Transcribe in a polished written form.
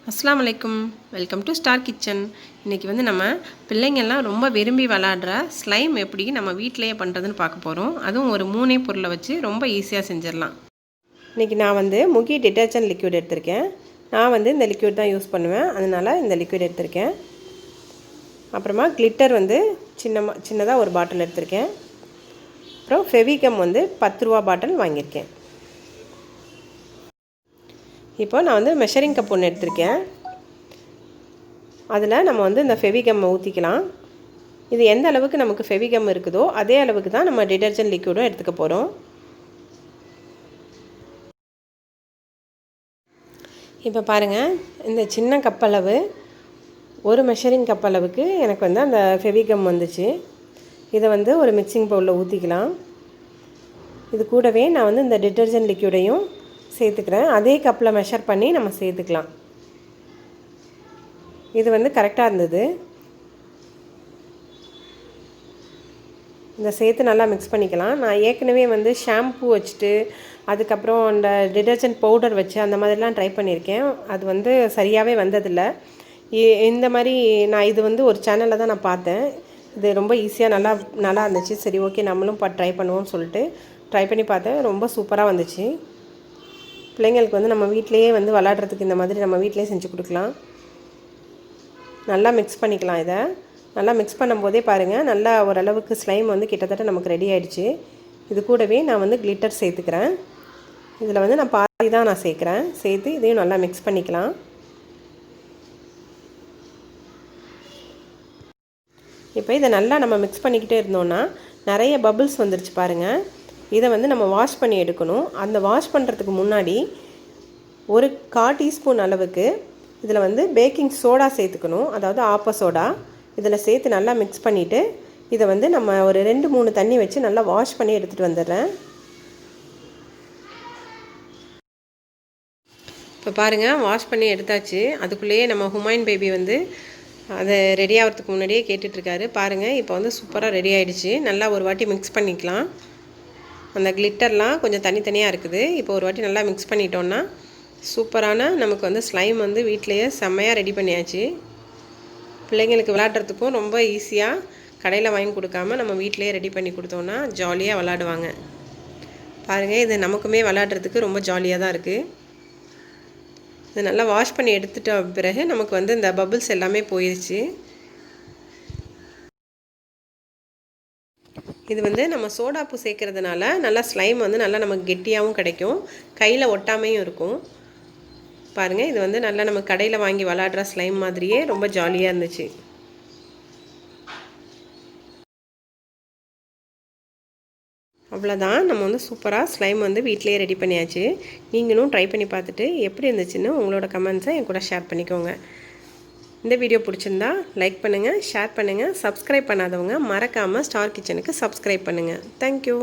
அஸ்ஸலாமு அலைக்கும். Welcome to star kitchen. இன்றைக்கி வந்து நம்ம பிள்ளைங்கள்லாம் ரொம்ப விரும்பி விளாடுற ஸ்லைம் எப்படி நம்ம வீட்டிலையே பண்ணுறதுன்னு பார்க்க போகிறோம். அதுவும் ஒரு 3 பொருளை வச்சு ரொம்ப ஈஸியாக செஞ்சிடலாம். இன்றைக்கி நான் வந்து முகி டிட்டர்ஜென்ட் லிக்விட் எடுத்திருக்கேன். நான் வந்து இந்த லிக்விட் தான் யூஸ் பண்ணுவேன், அதனால் இந்த லிக்விட் எடுத்திருக்கேன். அப்புறமா கிளிட்டர் வந்து சின்னதாக ஒரு பாட்டில் எடுத்திருக்கேன். அப்புறம் ஃபெவிகம் வந்து 10 ரூபா பாட்டில் வாங்கியிருக்கேன். இப்போ நான் வந்து மெஷரிங் கப் ஒன்று எடுத்திருக்கேன். அதில் நம்ம வந்து இந்த ஃபெவிகம் ஊற்றிக்கலாம். இது எந்த அளவுக்கு நமக்கு ஃபெவிகம் இருக்குதோ அதே அளவுக்கு தான் நம்ம டிடர்ஜென்ட் லிக்விடும் எடுத்துக்க போகிறோம். இப்போ பாருங்கள், இந்த சின்ன கப்பளவு ஒரு மெஷரிங் கப்பளவுக்கு எனக்கு வந்து அந்த ஃபெவிகம் வந்துச்சு. இதை வந்து ஒரு மிக்சிங் பவுலில் ஊற்றிக்கலாம். இது கூடவே நான் வந்து இந்த டிடர்ஜென்ட் லிக்விடையும் சேர்த்துக்கிறேன். அதே கப்பில் மெஷர் பண்ணி நம்ம சேர்த்துக்கலாம். இது வந்து கரெக்டாக இருந்தது. இந்த சேர்த்து நல்லா மிக்ஸ் பண்ணிக்கலாம். நான் ஏற்கனவே வந்து ஷாம்பு வச்சுட்டு அதுக்கப்புறம் அந்த டிடர்ஜென்ட் பவுடர் வச்சு அந்த மாதிரிலாம் ட்ரை பண்ணியிருக்கேன். அது வந்து சரியாகவே வந்ததில்லை. இந்த மாதிரி நான் இது வந்து ஒரு சேனலில் தான் நான் பார்த்தேன். இது ரொம்ப ஈஸியாக நல்லா இருந்துச்சு. சரி, ஓகே, நம்மளும் ட்ரை பண்ணுவோம்னு சொல்லிட்டு ட்ரை பண்ணி பார்த்தேன். ரொம்ப சூப்பராக வந்துச்சு. பிள்ளைங்களுக்கு வந்து நம்ம வீட்டிலையே வந்து விளாட்றதுக்கு இந்த மாதிரி நம்ம வீட்டிலே செஞ்சு கொடுக்கலாம். நல்லா மிக்ஸ் பண்ணிக்கலாம். இதை நல்லா மிக்ஸ் பண்ணும்போதே பாருங்கள், நல்லா ஓரளவுக்கு ஸ்லைம் வந்து கிட்டத்தட்ட நமக்கு ரெடி ஆகிடுச்சு. இது கூடவே நான் வந்து கிளிட்டர் சேர்த்துக்கிறேன். இதில் வந்து நான் பாதி தான் நான் சேர்க்குறேன். சேர்த்து இதையும் நல்லா மிக்ஸ் பண்ணிக்கலாம். இப்போ இதை நல்லா நம்ம மிக்ஸ் பண்ணிக்கிட்டே இருந்தோன்னா நிறைய பபிள்ஸ் வந்துருச்சு பாருங்கள். இதை வந்து நம்ம வாஷ் பண்ணி எடுக்கணும். அந்த வாஷ் பண்ணுறதுக்கு முன்னாடி ஒரு 1/4 டீஸ்பூன் அளவுக்கு இதில் வந்து பேக்கிங் சோடா சேர்த்துக்கணும், அதாவது ஆப்ப சோடா. இதில் சேர்த்து நல்லா மிக்ஸ் பண்ணிவிட்டு இதை வந்து நம்ம ஒரு 2-3 தண்ணி வச்சு நல்லா வாஷ் பண்ணி எடுத்துகிட்டு வந்துடுறேன். இப்போ பாருங்கள், வாஷ் பண்ணி எடுத்தாச்சு. அதுக்குள்ளேயே நம்ம ஹுமாயூன் பேபி வந்து அதை ரெடி ஆகிறதுக்கு முன்னாடியே கேட்டுட்ருக்காரு. பாருங்கள், இப்போ வந்து சூப்பராக ரெடி ஆகிடுச்சு. நல்லா ஒரு வாட்டி மிக்ஸ் பண்ணிக்கலாம். அந்த கிளிட்டர்லாம் கொஞ்சம் தனித்தனியாக இருக்குது. இப்போ ஒரு வாட்டி நல்லா மிக்ஸ் பண்ணிட்டோன்னா சூப்பரான நமக்கு வந்து ஸ்லைம் வந்து வீட்டிலையே செம்மையாக ரெடி பண்ணியாச்சு. பிள்ளைங்களுக்கு விளாட்றதுக்கும் ரொம்ப ஈஸியாக, கடையில் வாங்கி கொடுக்காம நம்ம வீட்டிலையே ரெடி பண்ணி கொடுத்தோன்னா ஜாலியாக விளாடுவாங்க. பாருங்கள், இது நமக்குமே விளாட்றதுக்கு ரொம்ப ஜாலியாக தான் இருக்குது. இது நல்லா வாஷ் பண்ணி எடுத்துட்ட பிறகு நமக்கு வந்து இந்த பபிள்ஸ் எல்லாமே போயிடுச்சு. இது வந்து நம்ம சோடாப்பு சேர்க்கறதுனால நல்லா ஸ்லைம் வந்து நல்லா நமக்கு கெட்டியாகவும் கிடைக்கும், கையில் ஒட்டாமையும் இருக்கும். பாருங்கள், இது வந்து நல்லா நம்ம கடையில் வாங்கி விளாடுற ஸ்லைம் மாதிரியே ரொம்ப ஜாலியாக இருந்துச்சு. அவ்வளோதான், நம்ம வந்து சூப்பராக ஸ்லைம் வந்து வீட்டிலேயே ரெடி பண்ணியாச்சு. நீங்களும் ட்ரை பண்ணி பார்த்துட்டு எப்படி இருந்துச்சுன்னு உங்களோட கமெண்ட்ஸை என் கூட ஷேர் பண்ணிக்கோங்க. இந்த வீடியோ பிடிச்சிருந்தா லைக் பண்ணுங்கள், ஷேர் பண்ணுங்கள். சப்ஸ்கிரைப் பண்ணாதவங்க மறக்காமல் ஸ்டார் கிச்சனுக்கு சப்ஸ்கிரைப் பண்ணுங்கள். தேங்க்யூ.